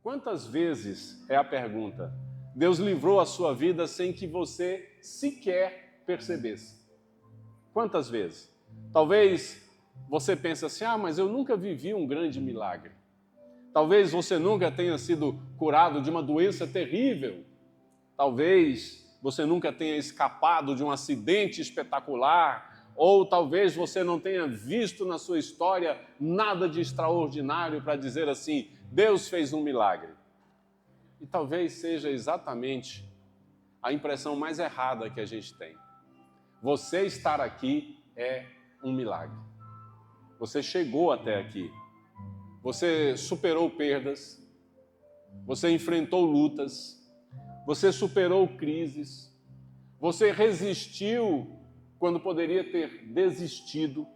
Quantas vezes, é a pergunta, Deus livrou a sua vida sem que você sequer percebesse? Quantas vezes? Talvez você pense assim, mas eu nunca vivi um grande milagre. Talvez você nunca tenha sido curado de uma doença terrível. Talvez você nunca tenha escapado de um acidente espetacular. Ou talvez você não tenha visto na sua história nada de extraordinário para dizer assim, Deus fez um milagre. E talvez seja exatamente a impressão mais errada que a gente tem. Você estar aqui é um milagre. Você chegou até aqui. Você superou perdas. Você enfrentou lutas. Você superou crises. Você resistiu quando poderia ter desistido.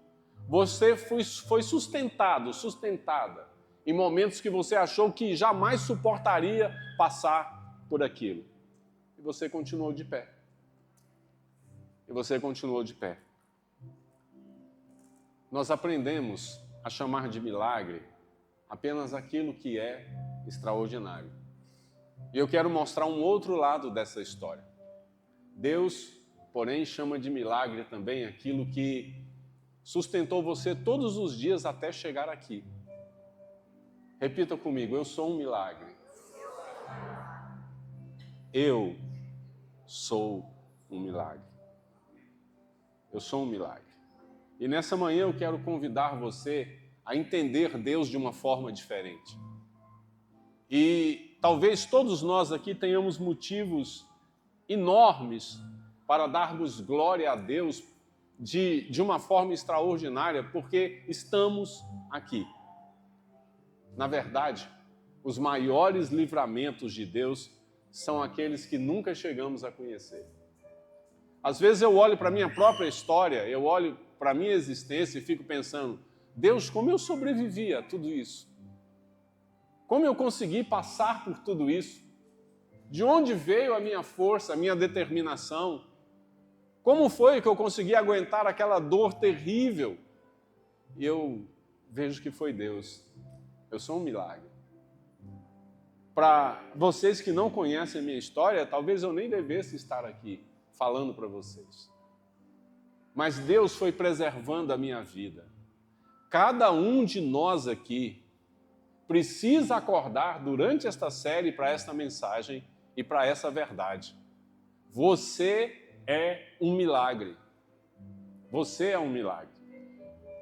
Você foi sustentada em momentos que você achou que jamais suportaria passar por aquilo. E você continuou de pé. E você continuou de pé. Nós aprendemos a chamar de milagre apenas aquilo que é extraordinário. E eu quero mostrar um outro lado dessa história. Deus, porém, chama de milagre também aquilo que sustentou você todos os dias até chegar aqui. Repita comigo, eu sou um milagre. Eu sou um milagre. Eu sou um milagre. E nessa manhã eu quero convidar você a entender Deus de uma forma diferente. E talvez todos nós aqui tenhamos motivos enormes para darmos glória a Deus de uma forma extraordinária, porque estamos aqui. Na verdade, os maiores livramentos de Deus são aqueles que nunca chegamos a conhecer. Às vezes eu olho para a minha própria história, eu olho para a minha existência e fico pensando, Deus, como eu sobrevivi a tudo isso? Como eu consegui passar por tudo isso? De onde veio a minha força, a minha determinação? Como foi que eu consegui aguentar aquela dor terrível? E eu vejo que foi Deus. Eu sou um milagre. Para vocês que não conhecem a minha história, talvez eu nem devesse estar aqui falando para vocês. Mas Deus foi preservando a minha vida. Cada um de nós aqui precisa acordar durante esta série para esta mensagem e para essa verdade. Você é um milagre. Você é um milagre.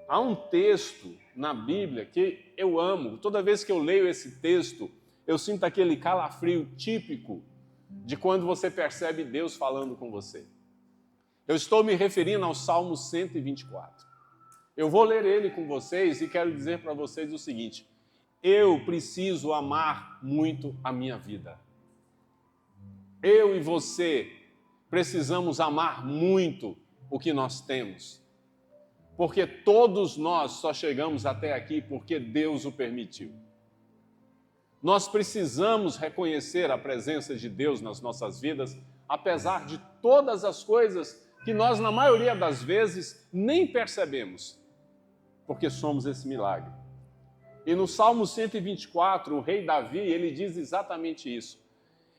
Há um texto na Bíblia que eu amo. Toda vez que eu leio esse texto, eu sinto aquele calafrio típico de quando você percebe Deus falando com você. Eu estou me referindo ao Salmo 124. Eu vou ler ele com vocês e quero dizer para vocês o seguinte: eu preciso amar muito a minha vida. Eu e você precisamos amar muito o que nós temos. Porque todos nós só chegamos até aqui porque Deus o permitiu. Nós precisamos reconhecer a presença de Deus nas nossas vidas, apesar de todas as coisas que nós, na maioria das vezes, nem percebemos, porque somos esse milagre. E no Salmo 124, o rei Davi, ele diz exatamente isso.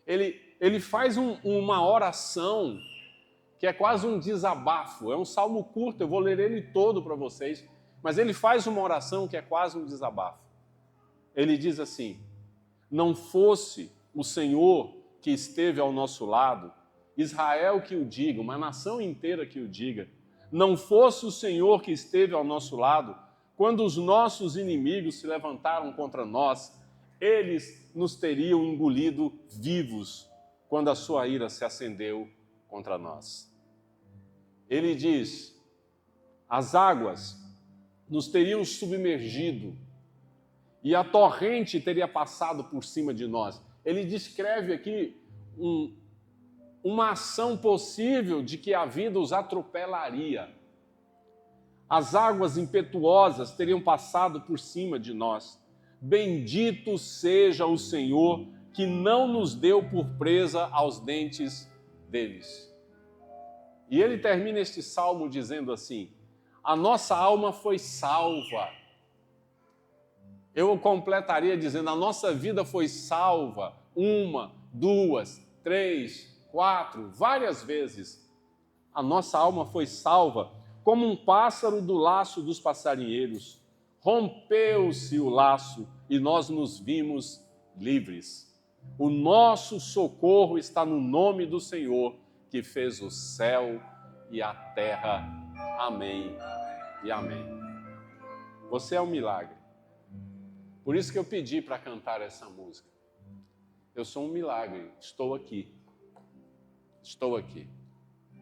Ele faz uma oração que é quase um desabafo. É um salmo curto, eu vou ler ele todo para vocês, mas ele faz uma oração que é quase um desabafo. Ele diz assim: não fosse o Senhor que esteve ao nosso lado, Israel que o diga, uma nação inteira que o diga, não fosse o Senhor que esteve ao nosso lado, quando os nossos inimigos se levantaram contra nós, eles nos teriam engolido vivos quando a sua ira se acendeu contra nós. Ele diz, as águas nos teriam submergido e a torrente teria passado por cima de nós. Ele descreve aqui uma ação possível de que a vida os atropelaria. As águas impetuosas teriam passado por cima de nós. Bendito seja o Senhor que não nos deu por presa aos dentes deles. E ele termina este salmo dizendo assim: a nossa alma foi salva. Eu completaria dizendo: a nossa vida foi salva 1, 2, 3, 4, várias vezes. A nossa alma foi salva como um pássaro do laço dos passarinheiros. Rompeu-se o laço e nós nos vimos livres. O nosso socorro está no nome do Senhor, que fez o céu e a terra. Amém e amém. Você é um milagre. Por isso que eu pedi para cantar essa música. Eu sou um milagre, estou aqui. Estou aqui.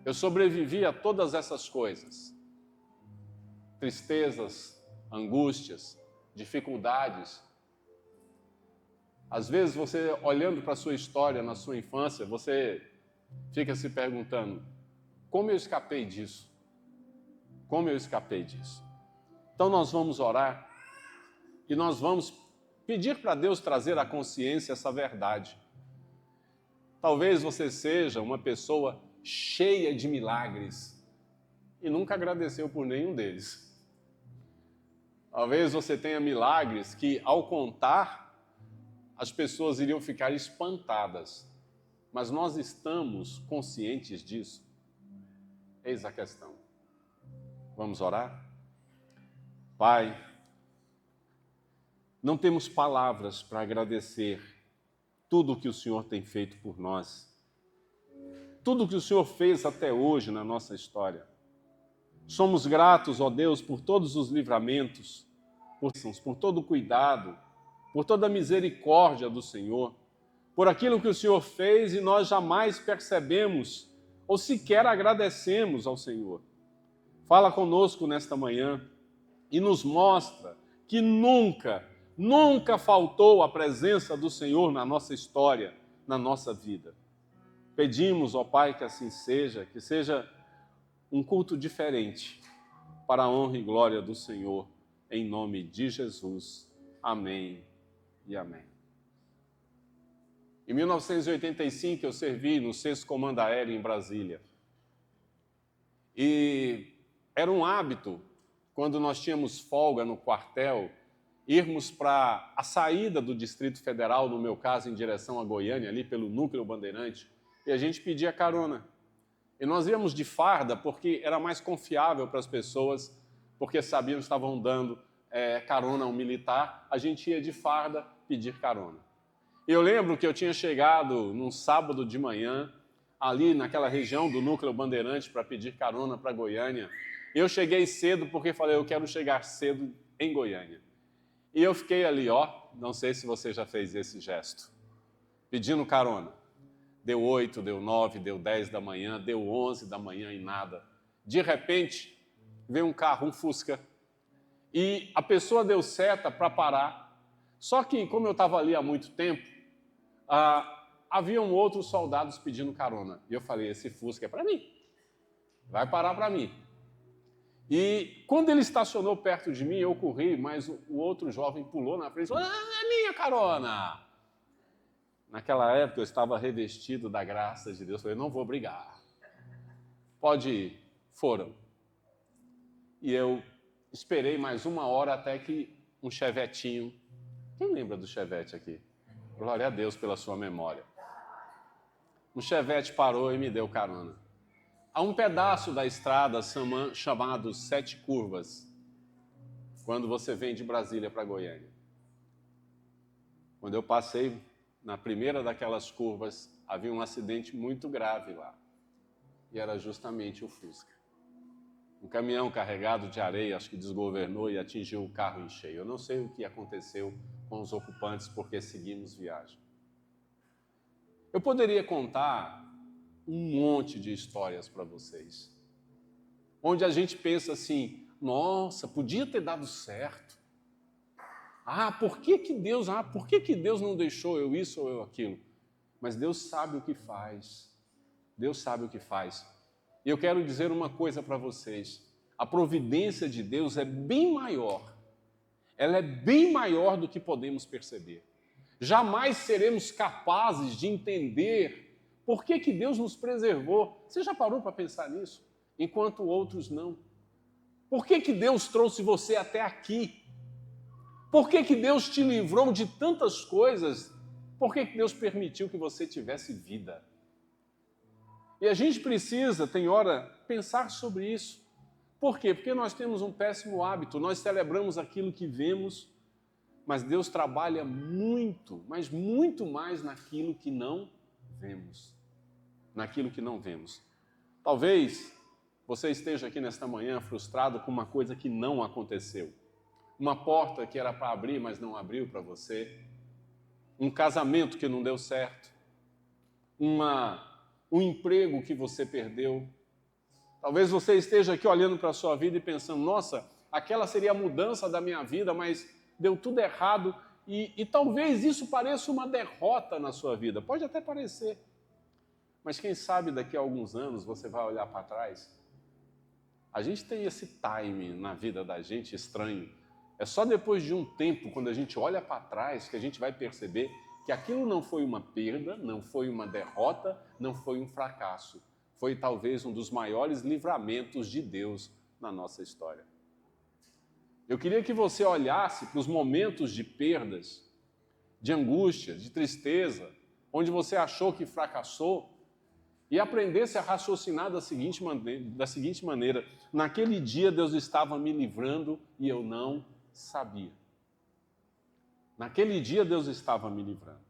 Eu sobrevivi a todas essas coisas. Tristezas, angústias, dificuldades. Às vezes você, olhando para a sua história na sua infância, você fica se perguntando: como eu escapei disso? Como eu escapei disso? Então nós vamos orar e nós vamos pedir para Deus trazer à consciência essa verdade. Talvez você seja uma pessoa cheia de milagres e nunca agradeceu por nenhum deles. Talvez você tenha milagres que, ao contar, as pessoas iriam ficar espantadas. Mas nós estamos conscientes disso? Eis a questão. Vamos orar? Pai, não temos palavras para agradecer tudo o que o Senhor tem feito por nós. Tudo o que o Senhor fez até hoje na nossa história. Somos gratos, ó Deus, por todos os livramentos, por todo o cuidado, por toda a misericórdia do Senhor, por aquilo que o Senhor fez e nós jamais percebemos ou sequer agradecemos ao Senhor. Fala conosco nesta manhã e nos mostra que nunca faltou a presença do Senhor na nossa história, na nossa vida. Pedimos, ó Pai, que assim seja, que seja um culto diferente para a honra e glória do Senhor, em nome de Jesus. Amém e amém. Em 1985 eu servi no 6º Comando Aéreo em Brasília. E era um hábito, quando nós tínhamos folga no quartel, irmos para a saída do Distrito Federal, no meu caso, em direção a Goiânia, ali pelo Núcleo Bandeirante, e a gente pedia carona. E nós íamos de farda porque era mais confiável para as pessoas, porque sabiam que estavam dando carona a um militar, a gente ia de farda pedir carona. E eu lembro que eu tinha chegado num sábado de manhã, ali naquela região do Núcleo Bandeirante, para pedir carona para Goiânia. Eu cheguei cedo porque falei: eu quero chegar cedo em Goiânia. E eu fiquei ali, não sei se você já fez esse gesto, pedindo carona. Deu 8, deu 9, deu 10 da manhã, deu 11 da manhã e nada. De repente, veio um carro, um Fusca, e a pessoa deu seta para parar. Só que, como eu estava ali há muito tempo, haviam outros soldados pedindo carona. E eu falei: esse Fusca é para mim, vai parar para mim. E quando ele estacionou perto de mim, eu corri, mas o outro jovem pulou na frente e falou: é minha carona! Naquela época eu estava revestido da graça de Deus. Falei: não vou brigar. Pode ir. Foram. E eu esperei mais 1 hora até que um chevetinho... Quem lembra do chevette aqui? Glória a Deus pela sua memória. Um chevette parou e me deu carona. Há um pedaço da estrada chamado 7 Curvas, quando você vem de Brasília para Goiânia. Quando eu passei na primeira daquelas curvas, havia um acidente muito grave lá. E era justamente o Fusca. Um caminhão carregado de areia, acho que desgovernou e atingiu o carro em cheio. Eu não sei o que aconteceu com os ocupantes, porque seguimos viagem. Eu poderia contar um monte de histórias para vocês, onde a gente pensa assim: nossa, podia ter dado certo. Por que Deus não deixou eu isso ou eu aquilo? Mas Deus sabe o que faz. Deus sabe o que faz. E eu quero dizer uma coisa para vocês: a providência de Deus é bem maior. Ela é bem maior do que podemos perceber. Jamais seremos capazes de entender por que Deus nos preservou. Você já parou para pensar nisso? Enquanto outros não. Por que Deus trouxe você até aqui? Por que que Deus te livrou de tantas coisas? Por que que Deus permitiu que você tivesse vida? E a gente precisa, tem hora, pensar sobre isso. Por quê? Porque nós temos um péssimo hábito, nós celebramos aquilo que vemos, mas Deus trabalha muito, mas muito mais naquilo que não vemos. Naquilo que não vemos. Talvez você esteja aqui nesta manhã frustrado com uma coisa que não aconteceu. Uma porta que era para abrir, mas não abriu para você. Um casamento que não deu certo. Um emprego que você perdeu. Talvez você esteja aqui olhando para a sua vida e pensando, nossa, aquela seria a mudança da minha vida, mas deu tudo errado. E talvez isso pareça uma derrota na sua vida. Pode até parecer. Mas quem sabe daqui a alguns anos você vai olhar para trás. A gente tem esse time na vida da gente estranho. É só depois de um tempo, quando a gente olha para trás, que a gente vai perceber que aquilo não foi uma perda, não foi uma derrota, não foi um fracasso. Foi talvez um dos maiores livramentos de Deus na nossa história. Eu queria que você olhasse para os momentos de perdas, de angústia, de tristeza, onde você achou que fracassou, e aprendesse a raciocinar da seguinte maneira: naquele dia Deus estava me livrando e eu não sabia. Naquele dia Deus estava me livrando.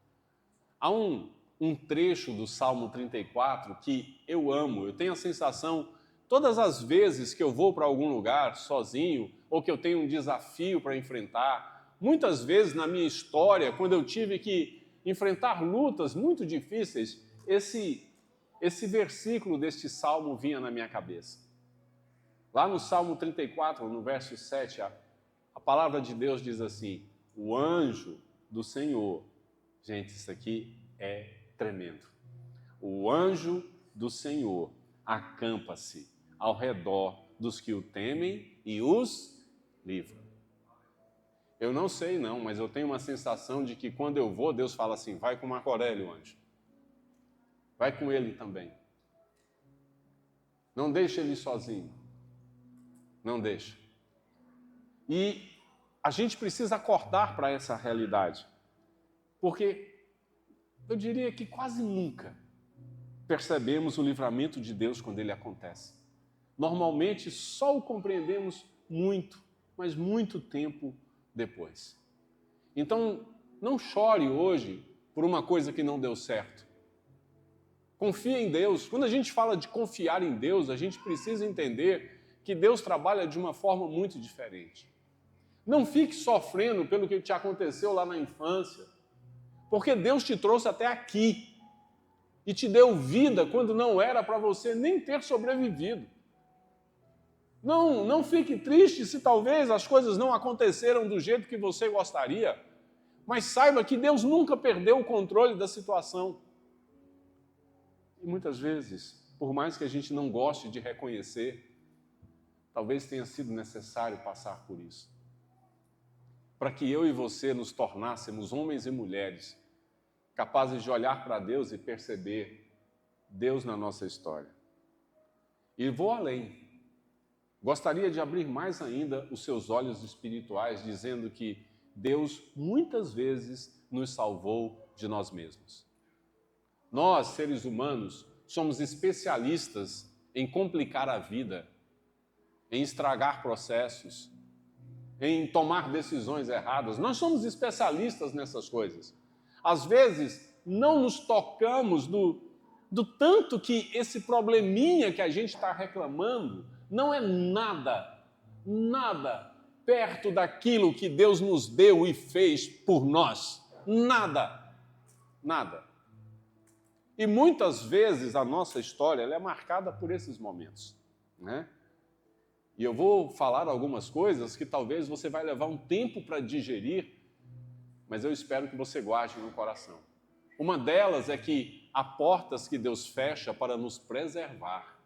Há um trecho do Salmo 34 que eu amo, eu tenho a sensação, todas as vezes que eu vou para algum lugar sozinho, ou que eu tenho um desafio para enfrentar, muitas vezes na minha história, quando eu tive que enfrentar lutas muito difíceis, esse versículo deste salmo vinha na minha cabeça. Lá no Salmo 34, no verso 7, a palavra de Deus diz assim: o anjo do Senhor, gente, isso aqui é tremendo. O anjo do Senhor acampa-se ao redor dos que o temem e os livra. Eu não sei não, mas eu tenho uma sensação de que quando eu vou, Deus fala assim: vai com Marco Aurélio, anjo. Vai com ele também. Não deixa ele sozinho. Não deixa. E a gente precisa acordar para essa realidade. Porque eu diria que quase nunca percebemos o livramento de Deus quando ele acontece. Normalmente só o compreendemos muito, mas muito tempo depois. Então, não chore hoje por uma coisa que não deu certo. Confia em Deus. Quando a gente fala de confiar em Deus, a gente precisa entender que Deus trabalha de uma forma muito diferente. Não fique sofrendo pelo que te aconteceu lá na infância, porque Deus te trouxe até aqui e te deu vida quando não era para você nem ter sobrevivido. Não fique triste se talvez as coisas não aconteceram do jeito que você gostaria, mas saiba que Deus nunca perdeu o controle da situação. E muitas vezes, por mais que a gente não goste de reconhecer, talvez tenha sido necessário passar por isso. Para que eu e você nos tornássemos homens e mulheres capazes de olhar para Deus e perceber Deus na nossa história. E vou além. Gostaria de abrir mais ainda os seus olhos espirituais, dizendo que Deus muitas vezes nos salvou de nós mesmos. Nós, seres humanos, somos especialistas em complicar a vida, em estragar processos, em tomar decisões erradas. Nós somos especialistas nessas coisas. Às vezes, não nos tocamos do tanto que esse probleminha que a gente está reclamando não é nada perto daquilo que Deus nos deu e fez por nós. Nada. E muitas vezes a nossa história ela é marcada por esses momentos, né? E eu vou falar algumas coisas que talvez você vai levar um tempo para digerir, mas eu espero que você guarde no coração. Uma delas é que há portas que Deus fecha para nos preservar.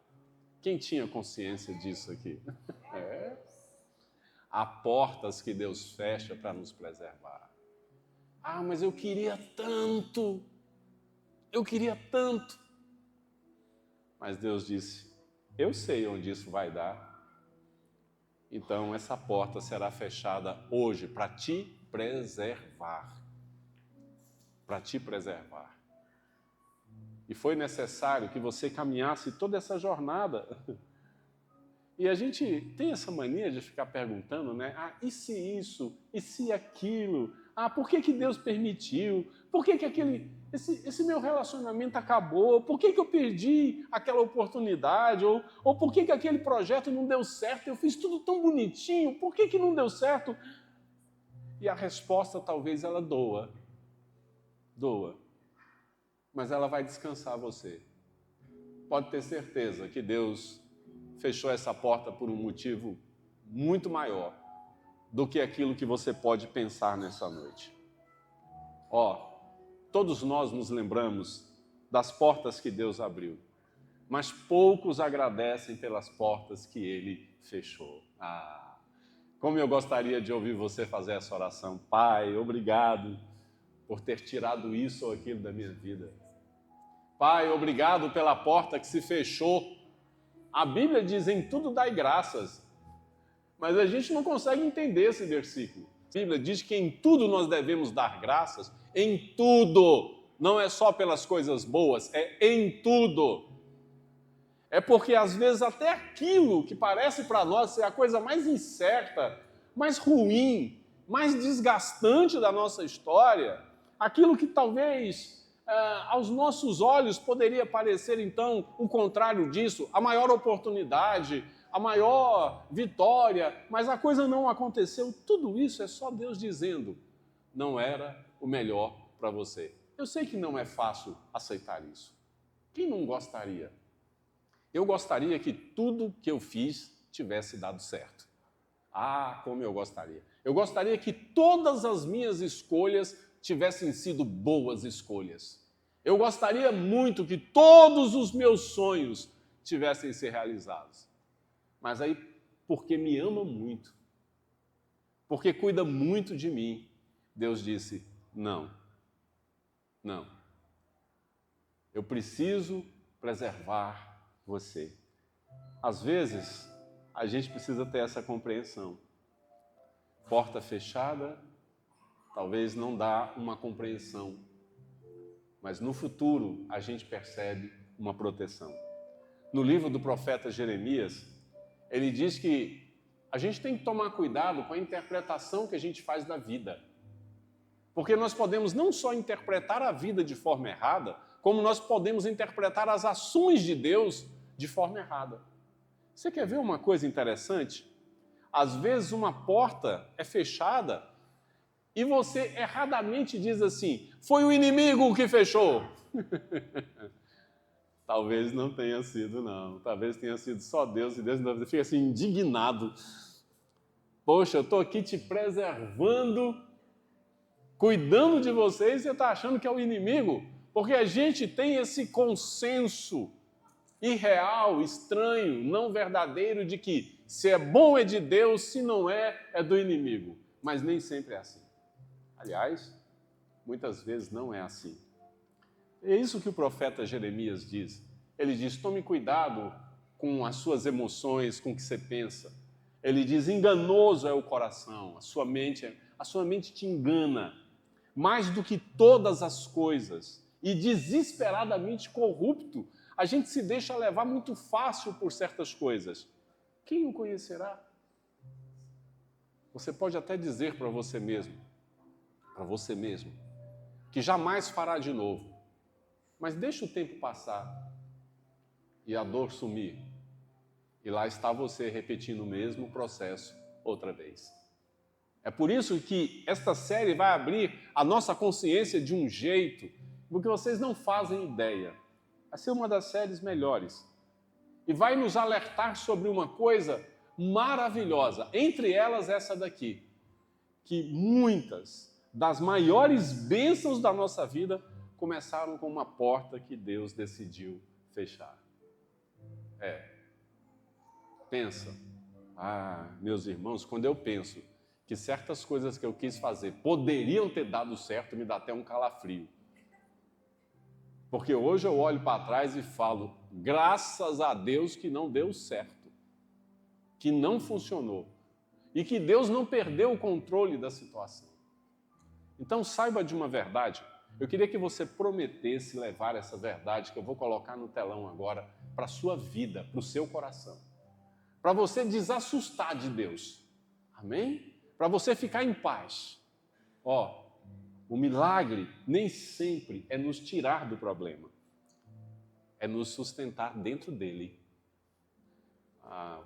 Quem tinha consciência disso aqui? Há portas que Deus fecha para nos preservar. Ah, mas eu queria tanto. Mas Deus disse, eu sei onde isso vai dar. Então essa porta será fechada hoje para ti preservar. Para te preservar. E foi necessário que você caminhasse toda essa jornada. E a gente tem essa mania de ficar perguntando, né? Ah, e se isso? E se aquilo? Ah, por que Deus permitiu? Por que esse meu relacionamento acabou? Por que eu perdi aquela oportunidade? Ou por que aquele projeto não deu certo? Eu fiz tudo tão bonitinho, por que não deu certo? E a resposta talvez ela doa, mas ela vai descansar você. Pode ter certeza que Deus fechou essa porta por um motivo muito maior do que aquilo que você pode pensar nessa noite. Todos nós nos lembramos das portas que Deus abriu, mas poucos agradecem pelas portas que Ele fechou. Como eu gostaria de ouvir você fazer essa oração. Pai, obrigado por ter tirado isso ou aquilo da minha vida. Pai, obrigado pela porta que se fechou. A Bíblia diz, em tudo dai graças. Mas a gente não consegue entender esse versículo. A Bíblia diz que em tudo nós devemos dar graças. Em tudo. Não é só pelas coisas boas, é em tudo. É porque às vezes até aquilo que parece para nós ser a coisa mais incerta, mais ruim, mais desgastante da nossa história, aquilo que talvez aos nossos olhos poderia parecer então o contrário disso, a maior oportunidade, a maior vitória, mas a coisa não aconteceu. Tudo isso é só Deus dizendo, não era o melhor para você. Eu sei que não é fácil aceitar isso. Quem não gostaria? Eu gostaria que tudo que eu fiz tivesse dado certo. Como eu gostaria. Eu gostaria que todas as minhas escolhas tivessem sido boas escolhas. Eu gostaria muito que todos os meus sonhos tivessem sido realizados. Mas aí, porque me ama muito, porque cuida muito de mim, Deus disse, não. Eu preciso preservar você. Às vezes, a gente precisa ter essa compreensão. Porta fechada, talvez não dá uma compreensão, mas no futuro a gente percebe uma proteção. No livro do profeta Jeremias, ele diz que a gente tem que tomar cuidado com a interpretação que a gente faz da vida. Porque nós podemos não só interpretar a vida de forma errada, como nós podemos interpretar as ações de Deus de forma errada. Você quer ver uma coisa interessante? Às vezes uma porta é fechada e você erradamente diz assim, foi o inimigo que fechou. Talvez não tenha sido, não. Talvez tenha sido só Deus, e Deus fica assim indignado. Poxa, eu estou aqui te preservando, cuidando de vocês, e você está achando que é o inimigo? Porque a gente tem esse consenso irreal, estranho, não verdadeiro, de que se é bom é de Deus, se não é, é do inimigo. Mas nem sempre é assim. Aliás, muitas vezes não é assim. É isso que o profeta Jeremias diz. Ele diz, tome cuidado com as suas emoções, com o que você pensa. Ele diz, enganoso é o coração, a sua mente te engana mais do que todas as coisas. E desesperadamente corrupto, a gente se deixa levar muito fácil por certas coisas. Quem o conhecerá? Você pode até dizer para você mesmo, que jamais fará de novo. Mas deixa o tempo passar e a dor sumir. E lá está você repetindo o mesmo processo outra vez. É por isso que esta série vai abrir a nossa consciência de um jeito porque vocês não fazem ideia. Vai ser uma das séries melhores. E vai nos alertar sobre uma coisa maravilhosa. Entre elas, essa daqui. Que muitas das maiores bênçãos da nossa vida começaram com uma porta que Deus decidiu fechar. Pensa. Meus irmãos, quando eu penso que certas coisas que eu quis fazer poderiam ter dado certo, me dá até um calafrio. Porque hoje eu olho para trás e falo, graças a Deus que não deu certo, que não funcionou, e que Deus não perdeu o controle da situação. Então saiba de uma verdade. Eu queria que você prometesse levar essa verdade que eu vou colocar no telão agora para a sua vida, para o seu coração. Para você desassustar de Deus. Amém? Para você ficar em paz. Ó, o milagre nem sempre é nos tirar do problema. É nos sustentar dentro dele. Ah,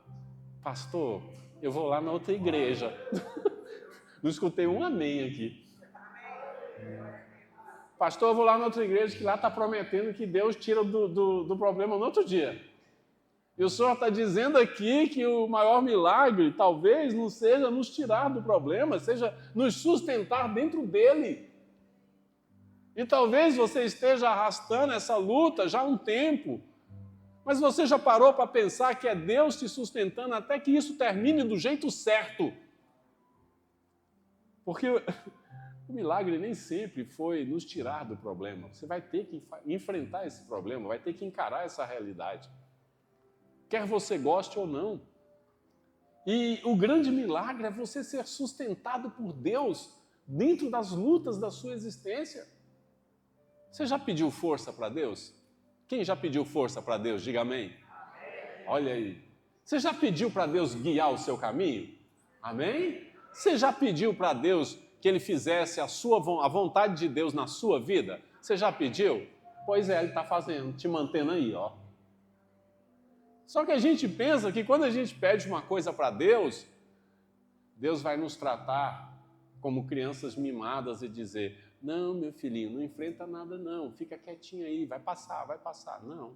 pastor, eu vou lá na outra igreja. Não escutei um amém aqui. Pastor, eu vou lá na outra igreja que lá está prometendo que Deus tira do problema no outro dia. E o Senhor está dizendo aqui que o maior milagre talvez não seja nos tirar do problema, seja nos sustentar dentro dele. E talvez você esteja arrastando essa luta já há um tempo, mas você já parou para pensar que é Deus te sustentando até que isso termine do jeito certo? Porque o milagre nem sempre foi nos tirar do problema. Você vai ter que enfrentar esse problema, vai ter que encarar essa realidade. Quer você goste ou não. E o grande milagre é você ser sustentado por Deus dentro das lutas da sua existência. Você já pediu força para Deus? Quem já pediu força para Deus? Diga amém. Amém. Olha aí. Você já pediu para Deus guiar o seu caminho? Amém? Você já pediu para Deus que Ele fizesse a vontade de Deus na sua vida? Você já pediu? Pois é, Ele está fazendo, te mantendo aí, ó. Só que a gente pensa que quando a gente pede uma coisa para Deus, Deus vai nos tratar como crianças mimadas e dizer: não, meu filhinho, não enfrenta nada não, fica quietinho aí, vai passar. Não.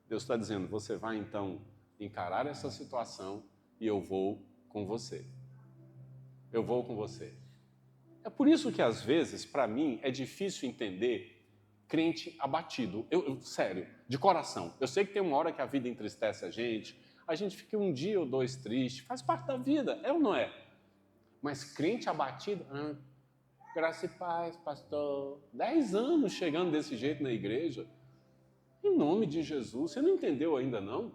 Deus está dizendo: você vai então encarar essa situação e eu vou com você. Eu vou com você. É por isso que às vezes, para mim, é difícil entender crente abatido. Sério, de coração. Eu sei que tem uma hora que a vida entristece a gente fica um dia ou dois triste, faz parte da vida, é ou não é? Mas crente abatido, graça e paz, pastor. 10 anos chegando desse jeito na igreja. Em nome de Jesus, você não entendeu ainda não?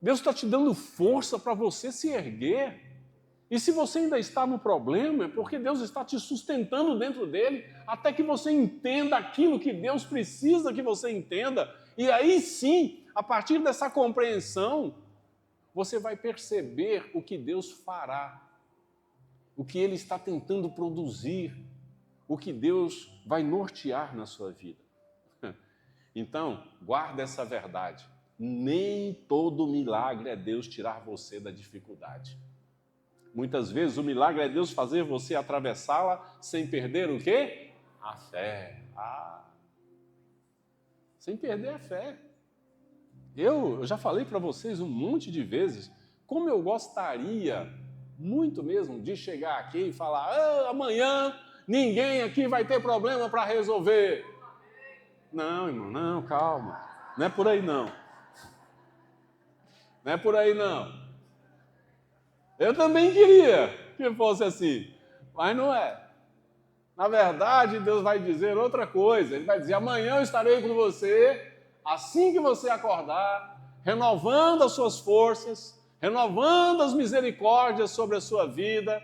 Deus está te dando força para você se erguer. E se você ainda está no problema, é porque Deus está te sustentando dentro dele, até que você entenda aquilo que Deus precisa que você entenda. E aí sim, a partir dessa compreensão, você vai perceber o que Deus fará, o que Ele está tentando produzir, o que Deus vai nortear na sua vida. Então, guarda essa verdade. Nem todo milagre é Deus tirar você da dificuldade. Muitas vezes o milagre é Deus fazer você atravessá-la sem perder o quê? A fé. Sem perder a fé. Eu já falei para vocês um monte de vezes como eu gostaria, muito mesmo, de chegar aqui e falar: amanhã ninguém aqui vai ter problema para resolver. Não, irmão, não, calma. Não é por aí não. Não é por aí não. Eu também queria que fosse assim, mas não é. Na verdade, Deus vai dizer outra coisa. Ele vai dizer: amanhã eu estarei com você, assim que você acordar, renovando as suas forças, renovando as misericórdias sobre a sua vida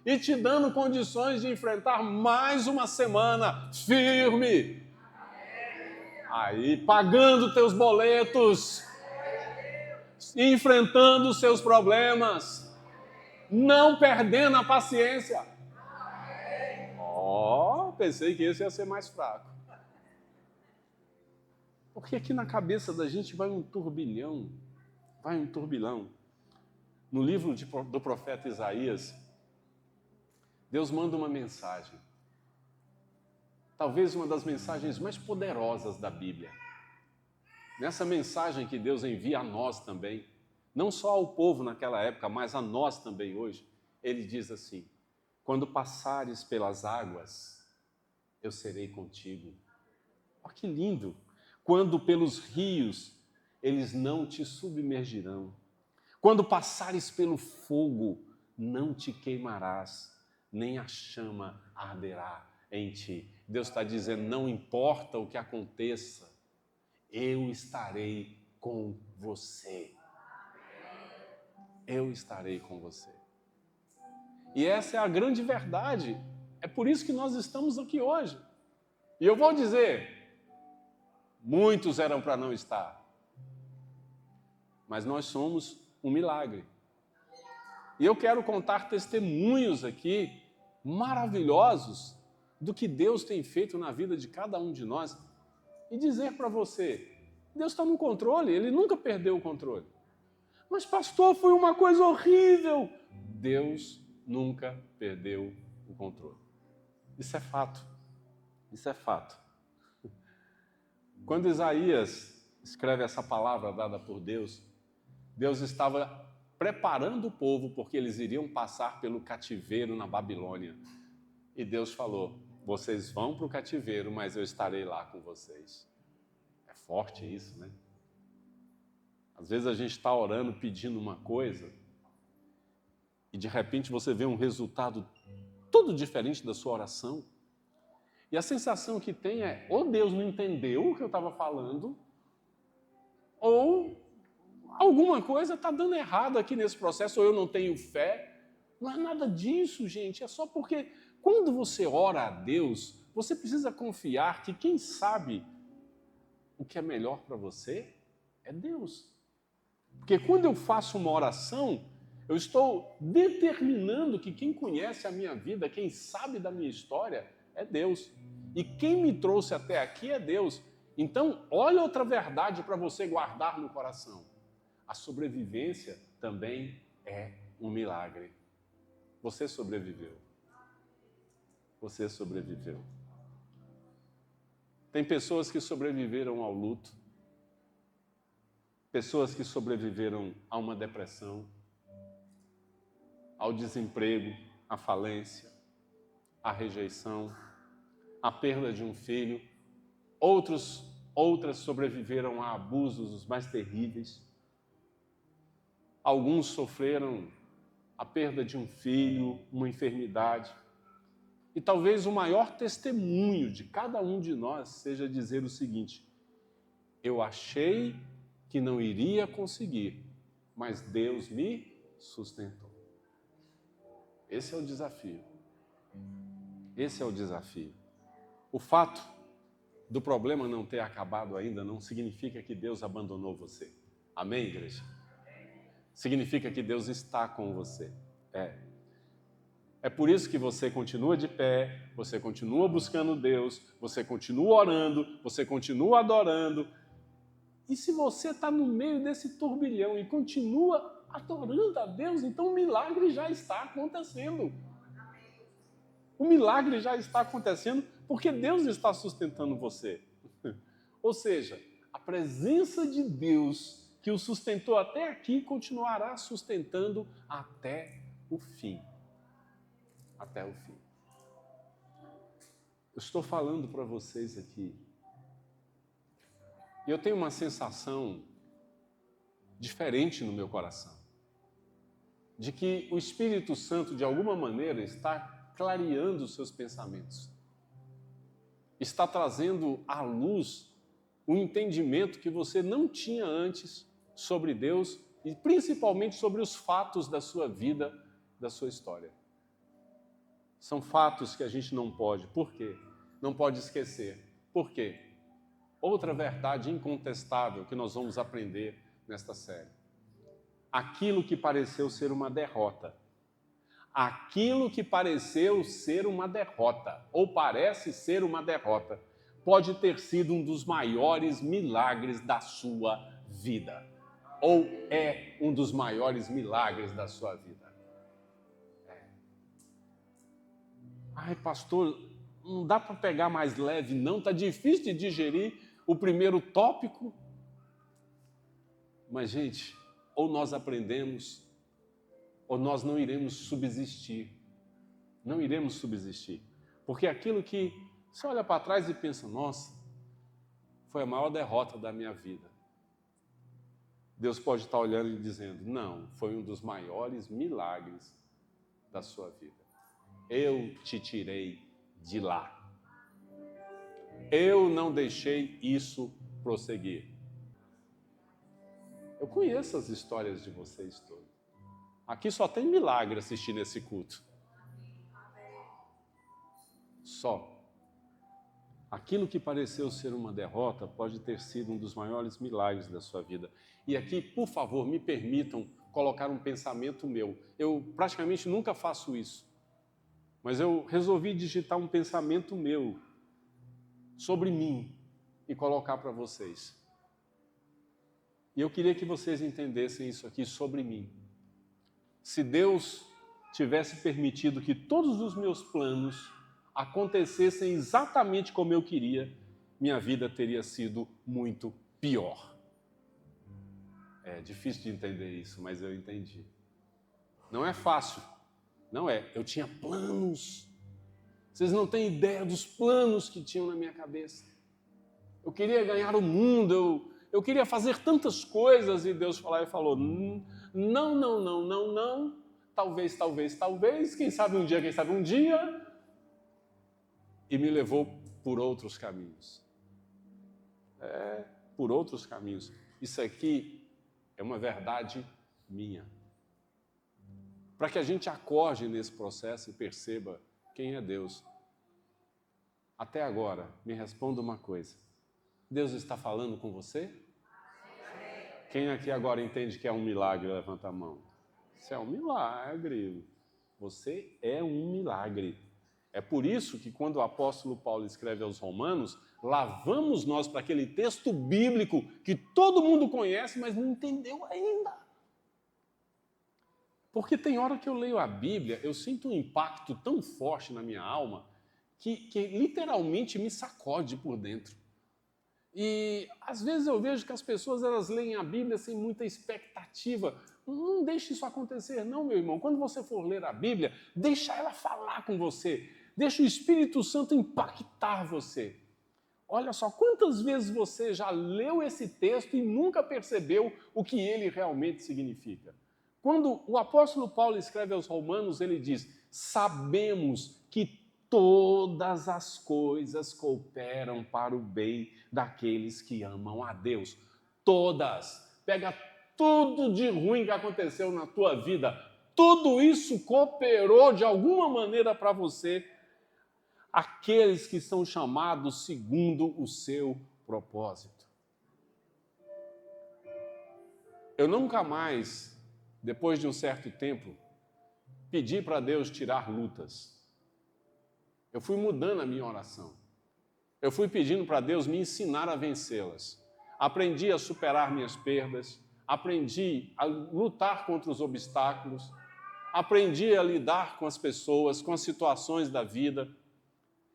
e te dando condições de enfrentar mais uma semana firme. Aí, pagando teus boletos, enfrentando os seus problemas, não perdendo a paciência. Pensei que esse ia ser mais fraco. Porque aqui na cabeça da gente vai um turbilhão. No livro do profeta Isaías, Deus manda uma mensagem. Talvez uma das mensagens mais poderosas da Bíblia. Nessa mensagem que Deus envia a nós também, não só ao povo naquela época, mas a nós também hoje, Ele diz assim: quando passares pelas águas, eu serei contigo. Olha que lindo! Quando pelos rios, eles não te submergirão. Quando passares pelo fogo, não te queimarás, nem a chama arderá em ti. Deus está dizendo: não importa o que aconteça, eu estarei com você. Eu estarei com você. E essa é a grande verdade É por isso que nós estamos aqui hoje. E eu vou dizer, muitos eram para não estar. Mas nós somos um milagre. E eu quero contar testemunhos aqui maravilhosos do que Deus tem feito na vida de cada um de nós e dizer para você, Deus está no controle, Ele nunca perdeu o controle. Mas pastor, foi uma coisa horrível. Deus nunca perdeu o controle. Isso é fato. Isso é fato. Quando Isaías escreve essa palavra dada por Deus, Deus estava preparando o povo porque eles iriam passar pelo cativeiro na Babilônia. E Deus falou, vocês vão para o cativeiro, mas eu estarei lá com vocês. É forte isso, né? Às vezes a gente está orando, pedindo uma coisa, e de repente você vê um resultado todo diferente da sua oração. E a sensação que tem é, ou Deus não entendeu o que eu estava falando, ou alguma coisa está dando errado aqui nesse processo, ou eu não tenho fé. Não é nada disso, gente. É só porque quando você ora a Deus, você precisa confiar que quem sabe o que é melhor para você é Deus. Porque quando eu faço uma oração, eu estou determinando que quem conhece a minha vida, quem sabe da minha história, é Deus. E quem me trouxe até aqui é Deus. Então, olha outra verdade para você guardar no coração. A sobrevivência também é um milagre. Você sobreviveu. Você sobreviveu. Tem pessoas que sobreviveram ao luto. Pessoas que sobreviveram a uma depressão, ao desemprego, à falência, à rejeição, à perda de um filho. Outras sobreviveram a abusos os mais terríveis. Alguns sofreram a perda de um filho, uma enfermidade. E talvez o maior testemunho de cada um de nós seja dizer o seguinte: eu achei que não iria conseguir, mas Deus me sustentou. Esse é o desafio. Esse é o desafio. O fato do problema não ter acabado ainda não significa que Deus abandonou você. Amém, igreja? Significa que Deus está com você. É por isso que você continua de pé, você continua buscando Deus, você continua orando, você continua adorando. E se você está no meio desse turbilhão e continua adorando a Deus, então o milagre já está acontecendo. O milagre já está acontecendo porque Deus está sustentando você. Ou seja, a presença de Deus que o sustentou até aqui continuará sustentando até o fim. Até o fim. Eu estou falando para vocês aqui. E eu tenho uma sensação diferente no meu coração. De que o Espírito Santo, de alguma maneira, está clareando os seus pensamentos. Está trazendo à luz um entendimento que você não tinha antes sobre Deus e principalmente sobre os fatos da sua vida, da sua história. São fatos que a gente não pode. Por quê? Não pode esquecer. Por quê? Outra verdade incontestável que nós vamos aprender nesta série. Aquilo que pareceu ser uma derrota. Aquilo que pareceu ser uma derrota, ou parece ser uma derrota, pode ter sido um dos maiores milagres da sua vida. Ou é um dos maiores milagres da sua vida. Ai, pastor, não dá para pegar mais leve, não. Está difícil de digerir o primeiro tópico. Mas, gente, ou nós aprendemos, ou nós não iremos subsistir. Não iremos subsistir. Porque aquilo que você olha para trás e pensa, nossa, foi a maior derrota da minha vida. Deus pode estar olhando e dizendo, não, foi um dos maiores milagres da sua vida. Eu te tirei de lá. Eu não deixei isso prosseguir. Eu conheço as histórias de vocês todos. Aqui só tem milagre assistindo esse culto. Só. Aquilo que pareceu ser uma derrota pode ter sido um dos maiores milagres da sua vida. E aqui, por favor, me permitam colocar um pensamento meu. Eu praticamente nunca faço isso, mas eu resolvi digitar um pensamento meu sobre mim e colocar para vocês. E eu queria que vocês entendessem isso aqui sobre mim. Se Deus tivesse permitido que todos os meus planos acontecessem exatamente como eu queria, minha vida teria sido muito pior. É difícil de entender isso, mas eu entendi. Não é fácil, não é. Eu tinha planos. Vocês não têm ideia dos planos que tinham na minha cabeça. Eu queria ganhar o mundo, eu queria fazer tantas coisas, e Deus falou, não, talvez, quem sabe um dia, e me levou por outros caminhos. Por outros caminhos. Isso aqui é uma verdade minha. Para que a gente acorde nesse processo e perceba quem é Deus. Até agora, me responda uma coisa. Deus está falando com você? Quem aqui agora entende que é um milagre, levanta a mão. Isso é um milagre. Você é um milagre. É por isso que quando o apóstolo Paulo escreve aos Romanos, lá vamos nós para aquele texto bíblico que todo mundo conhece, mas não entendeu ainda. Porque tem hora que eu leio a Bíblia, eu sinto um impacto tão forte na minha alma que literalmente me sacode por dentro. E às vezes eu vejo que as pessoas elas leem a Bíblia sem muita expectativa. Não deixe isso acontecer não, meu irmão. Quando você for ler a Bíblia, deixa ela falar com você. Deixa o Espírito Santo impactar você. Olha só, quantas vezes você já leu esse texto e nunca percebeu o que ele realmente significa? Quando o apóstolo Paulo escreve aos Romanos, ele diz, sabemos que todas as coisas cooperam para o bem daqueles que amam a Deus. Todas. Pega tudo de ruim que aconteceu na tua vida. Tudo isso cooperou de alguma maneira para você. Aqueles que são chamados segundo o seu propósito. Eu nunca mais, depois de um certo tempo, pedi para Deus tirar lutas. Eu fui mudando a minha oração. Eu fui pedindo para Deus me ensinar a vencê-las. Aprendi a superar minhas perdas, aprendi a lutar contra os obstáculos, aprendi a lidar com as pessoas, com as situações da vida.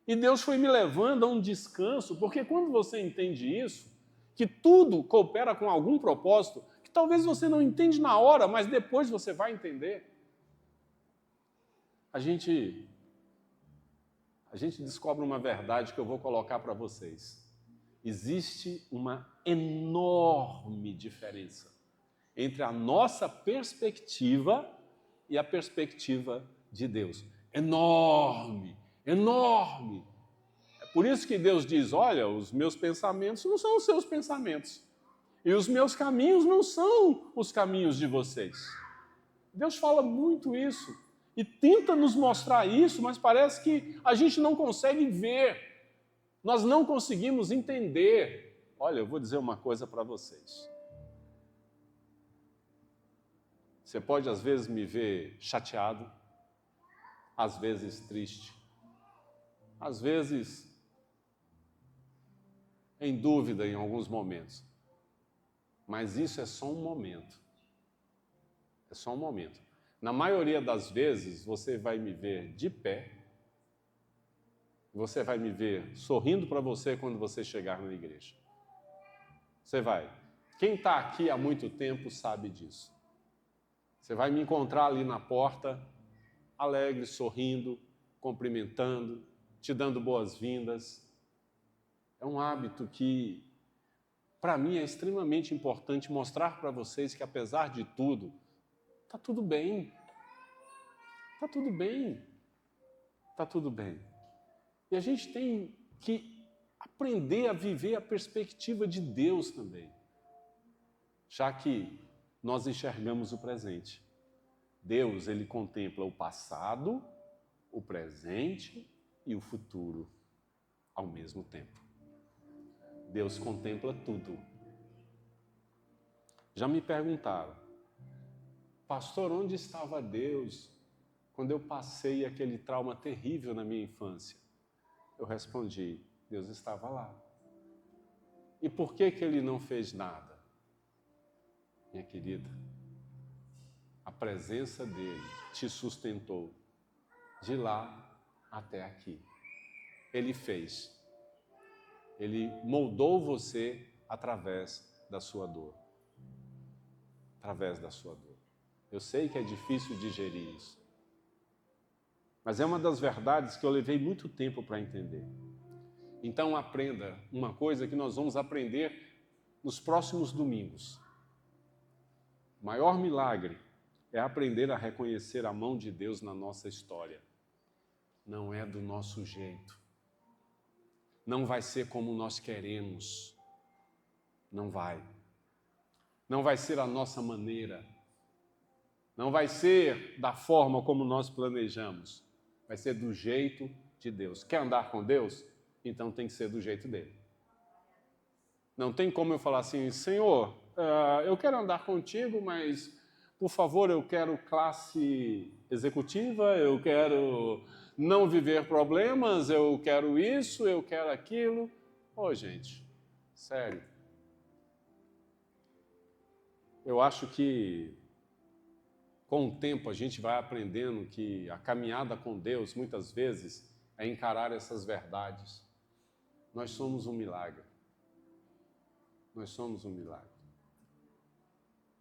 E Deus foi me levando a um descanso, porque quando você entende isso, que tudo coopera com algum propósito, que talvez você não entende na hora, mas depois você vai entender, a gente descobre uma verdade que eu vou colocar para vocês. Existe uma enorme diferença entre a nossa perspectiva e a perspectiva de Deus. Enorme, enorme. É por isso que Deus diz, olha, os meus pensamentos não são os seus pensamentos. E os meus caminhos não são os caminhos de vocês. Deus fala muito isso. E tenta nos mostrar isso, mas parece que a gente não consegue ver. Nós não conseguimos entender. Olha, eu vou dizer uma coisa para vocês. Você pode, às vezes, me ver chateado, às vezes triste, às vezes em dúvida em alguns momentos. Mas isso é só um momento. É só um momento. Na maioria das vezes, você vai me ver de pé, você vai me ver sorrindo para você quando você chegar na igreja. Você vai. Quem está aqui há muito tempo sabe disso. Você vai me encontrar ali na porta, alegre, sorrindo, cumprimentando, te dando boas-vindas. É um hábito que, para mim, é extremamente importante mostrar para vocês que, apesar de tudo, está tudo bem. Está tudo bem. Está tudo bem. E a gente tem que aprender a viver a perspectiva de Deus também. Já que nós enxergamos o presente. Deus, ele contempla o passado, o presente e o futuro ao mesmo tempo. Deus contempla tudo. Já me perguntaram, pastor, onde estava Deus quando eu passei aquele trauma terrível na minha infância? Eu respondi, Deus estava lá. E por que Ele não fez nada? Minha querida, a presença dEle te sustentou de lá até aqui. Ele fez. Ele moldou você através da sua dor. Através da sua dor. Eu sei que é difícil digerir isso. Mas é uma das verdades que eu levei muito tempo para entender. Então aprenda uma coisa que nós vamos aprender nos próximos domingos. O maior milagre é aprender a reconhecer a mão de Deus na nossa história. Não é do nosso jeito. Não vai ser como nós queremos. Não vai. Não vai ser a nossa maneira. Não vai ser da forma como nós planejamos. Vai ser do jeito de Deus. Quer andar com Deus? Então tem que ser do jeito dele. Não tem como eu falar assim, Senhor, eu quero andar contigo, mas, por favor, eu quero classe executiva, eu quero não viver problemas, eu quero isso, eu quero aquilo. Ô, gente, sério. Eu acho que, com o tempo, a gente vai aprendendo que a caminhada com Deus, muitas vezes, é encarar essas verdades. Nós somos um milagre. Nós somos um milagre.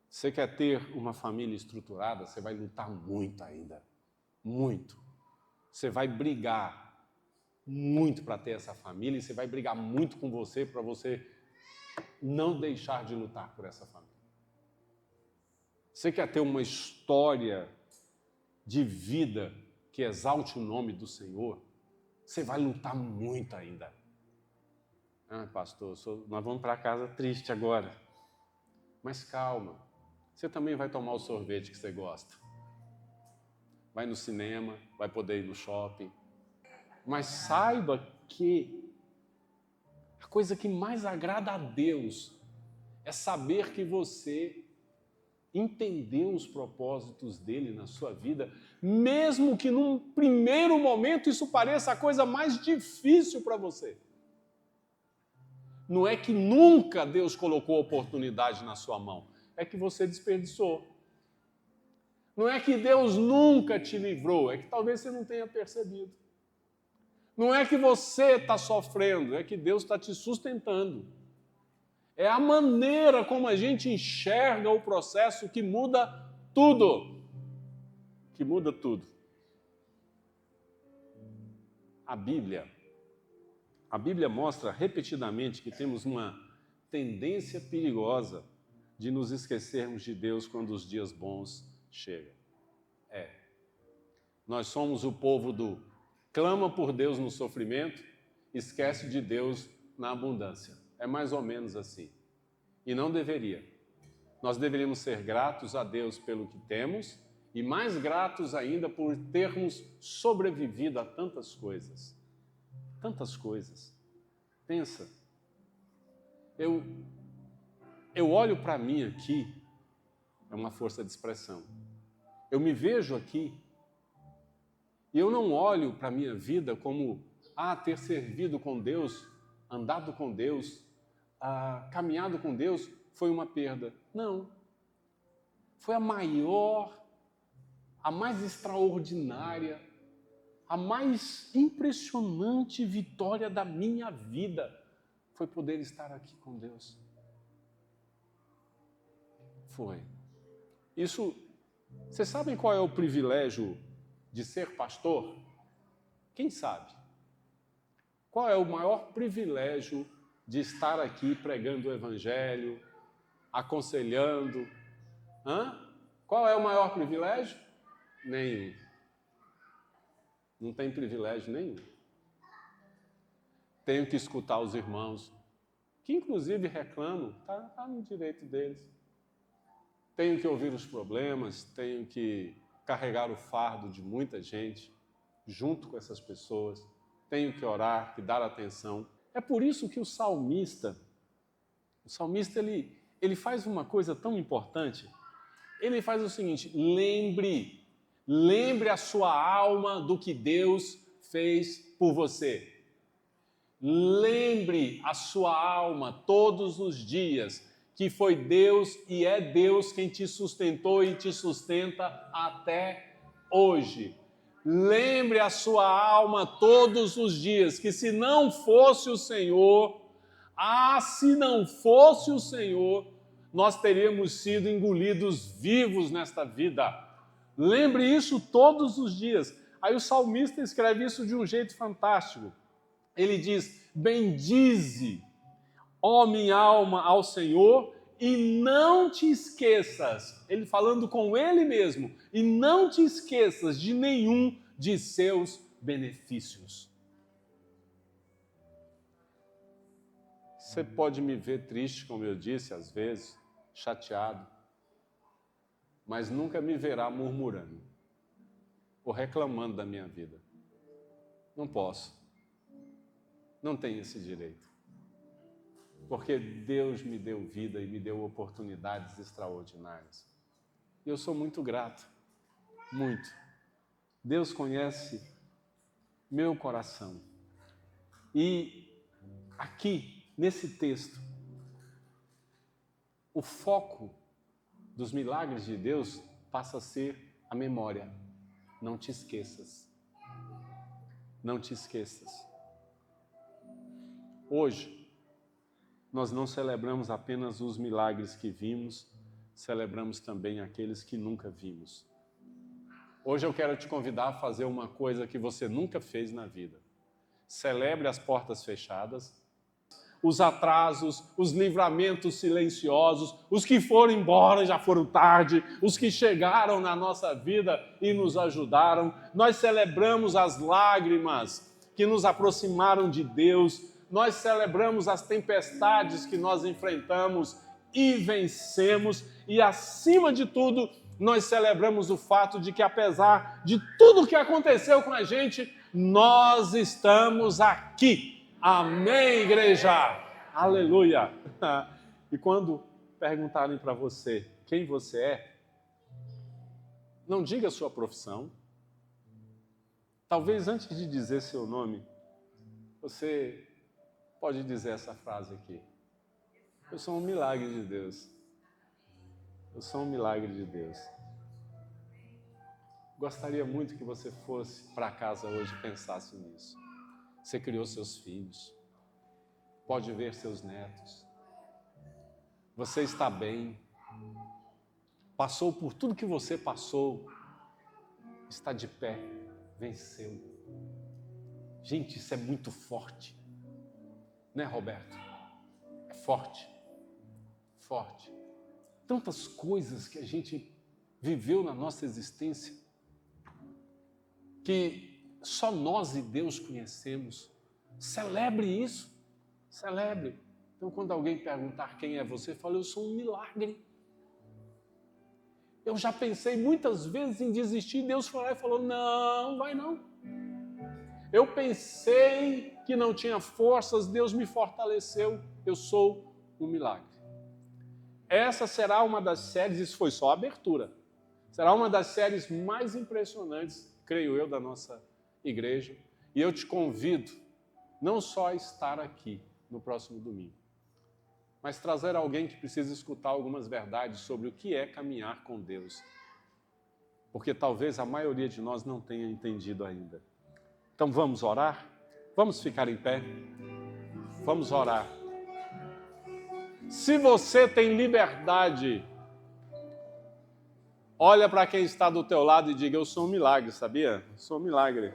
Você quer ter uma família estruturada, você vai lutar muito ainda. Muito. Você vai brigar muito para ter essa família e você vai brigar muito com você para você não deixar de lutar por essa família. Você quer ter uma história de vida que exalte o nome do Senhor, você vai lutar muito ainda. Ah, pastor, nós vamos para casa triste agora. Mas calma, você também vai tomar o sorvete que você gosta. Vai no cinema, vai poder ir no shopping. Mas saiba que a coisa que mais agrada a Deus é saber que você entendeu os propósitos dele na sua vida, mesmo que num primeiro momento isso pareça a coisa mais difícil para você. Não é que nunca Deus colocou oportunidade na sua mão, é que você desperdiçou. Não é que Deus nunca te livrou, é que talvez você não tenha percebido. Não é que você está sofrendo, é que Deus está te sustentando. É a maneira como a gente enxerga o processo que muda tudo. Que muda tudo. A Bíblia mostra repetidamente que temos uma tendência perigosa de nos esquecermos de Deus quando os dias bons chegam. Nós somos o povo do clama por Deus no sofrimento, esquece de Deus na abundância. É mais ou menos assim. E não deveria. Nós deveríamos ser gratos a Deus pelo que temos e mais gratos ainda por termos sobrevivido a tantas coisas. Tantas coisas. Pensa. Eu olho para mim aqui, é uma força de expressão. Eu me vejo aqui e eu não olho para a minha vida como ter servido com Deus, andado com Deus, caminhado com Deus foi uma perda. Não. Foi a maior, a mais extraordinária, a mais impressionante vitória da minha vida foi poder estar aqui com Deus. Foi. Isso, vocês sabem qual é o privilégio de ser pastor? Quem sabe? Qual é o maior privilégio de estar aqui pregando o Evangelho, aconselhando? Qual é o maior privilégio? Nenhum. Não tem privilégio nenhum. Tenho que escutar os irmãos, que inclusive reclamam, está no direito deles. Tenho que ouvir os problemas, tenho que carregar o fardo de muita gente, junto com essas pessoas. tenho que orar, que dar atenção. É por isso que o salmista ele faz uma coisa tão importante. Ele faz o seguinte: lembre a sua alma do que Deus fez por você. Lembre a sua alma todos os dias que foi Deus e é Deus quem te sustentou e te sustenta até hoje. Lembre a sua alma todos os dias que se não fosse o Senhor, se não fosse o Senhor, nós teríamos sido engolidos vivos nesta vida. Lembre isso todos os dias. Aí o salmista escreve isso de um jeito fantástico. Ele diz: bendize, ó minha alma, ao Senhor, e não te esqueças, ele falando com ele mesmo, e não te esqueças de nenhum de seus benefícios. Você pode me ver triste, como eu disse, às vezes, chateado, mas nunca me verá murmurando ou reclamando da minha vida. Não posso. Não tenho esse direito. Porque Deus me deu vida e me deu oportunidades extraordinárias. E eu sou muito grato, muito. Deus conhece meu coração. E aqui, nesse texto, o foco dos milagres de Deus passa a ser a memória. Não te esqueças. Não te esqueças. Hoje, nós não celebramos apenas os milagres que vimos, celebramos também aqueles que nunca vimos. Hoje eu quero te convidar a fazer uma coisa que você nunca fez na vida. Celebre as portas fechadas, os atrasos, os livramentos silenciosos, os que foram embora já foram tarde, os que chegaram na nossa vida e nos ajudaram. Nós celebramos as lágrimas que nos aproximaram de Deus. Nós celebramos as tempestades que nós enfrentamos e vencemos. E, acima de tudo, nós celebramos o fato de que, apesar de tudo que aconteceu com a gente, nós estamos aqui. Amém, igreja? Aleluia! E quando perguntarem para você quem você é, não diga a sua profissão. Talvez antes de dizer seu nome, você pode dizer essa frase aqui: eu sou um milagre de Deus. Eu sou um milagre de Deus. Gostaria muito que você fosse para casa hoje e pensasse nisso. Você criou seus filhos, pode ver seus netos. Você está bem, passou por tudo que você passou, está de pé, venceu. Gente, isso é muito forte. Né, Roberto? É forte. Forte. Tantas coisas que a gente viveu na nossa existência que só nós e Deus conhecemos. Celebre isso. Celebre. Então, quando alguém perguntar quem é você, fala: eu sou um milagre. Eu já pensei muitas vezes em desistir, Deus foi lá e falou: não, vai não. Eu pensei que não tinha forças, Deus me fortaleceu. Eu sou um milagre. Essa será uma das séries, isso foi só a abertura, será uma das séries mais impressionantes, creio eu, da nossa igreja. E eu te convido não só a estar aqui no próximo domingo, mas trazer alguém que precisa escutar algumas verdades sobre o que é caminhar com Deus. Porque talvez a maioria de nós não tenha entendido ainda. Então vamos orar? Vamos ficar em pé? Vamos orar. Se você tem liberdade, olha para quem está do teu lado e diga: eu sou um milagre, sabia? Sou um milagre.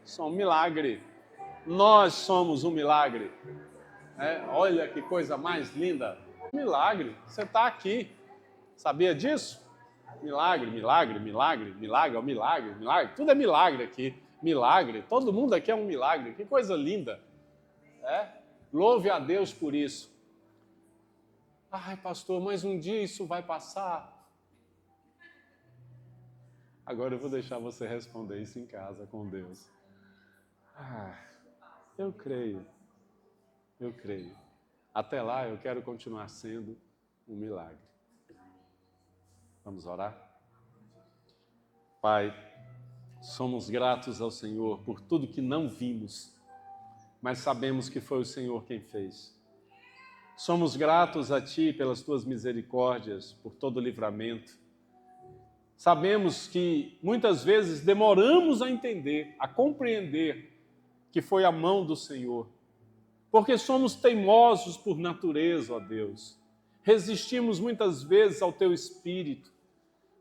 Sou um milagre. Nós somos um milagre. Olha que coisa mais linda. Milagre. Você está aqui. Sabia disso? Milagre, milagre, milagre, milagre, é um milagre, milagre. Tudo é milagre aqui. Milagre. Todo mundo aqui é um milagre. Que coisa linda. Louve a Deus por isso. Ai, pastor, mas um dia isso vai passar. Agora eu vou deixar você responder isso em casa com Deus. Eu creio. Eu creio. Até lá eu quero continuar sendo um milagre. Vamos orar? Pai, somos gratos ao Senhor por tudo que não vimos, mas sabemos que foi o Senhor quem fez. Somos gratos a Ti pelas Tuas misericórdias, por todo o livramento. Sabemos que muitas vezes demoramos a entender, a compreender que foi a mão do Senhor, porque somos teimosos por natureza, ó Deus. Resistimos muitas vezes ao Teu Espírito,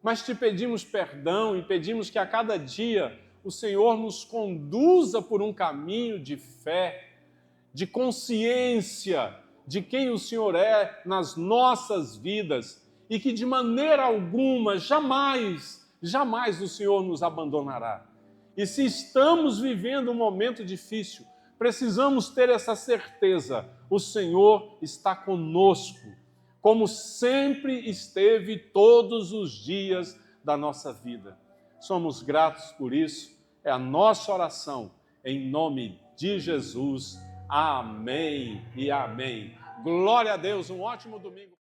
mas Te pedimos perdão e pedimos que a cada dia o Senhor nos conduza por um caminho de fé, de consciência de quem o Senhor é nas nossas vidas e que de maneira alguma, jamais o Senhor nos abandonará. E se estamos vivendo um momento difícil, precisamos ter essa certeza, o Senhor está conosco, como sempre esteve todos os dias da nossa vida. Somos gratos por isso, é a nossa oração, em nome de Jesus. Amém e amém. Glória a Deus, um ótimo domingo.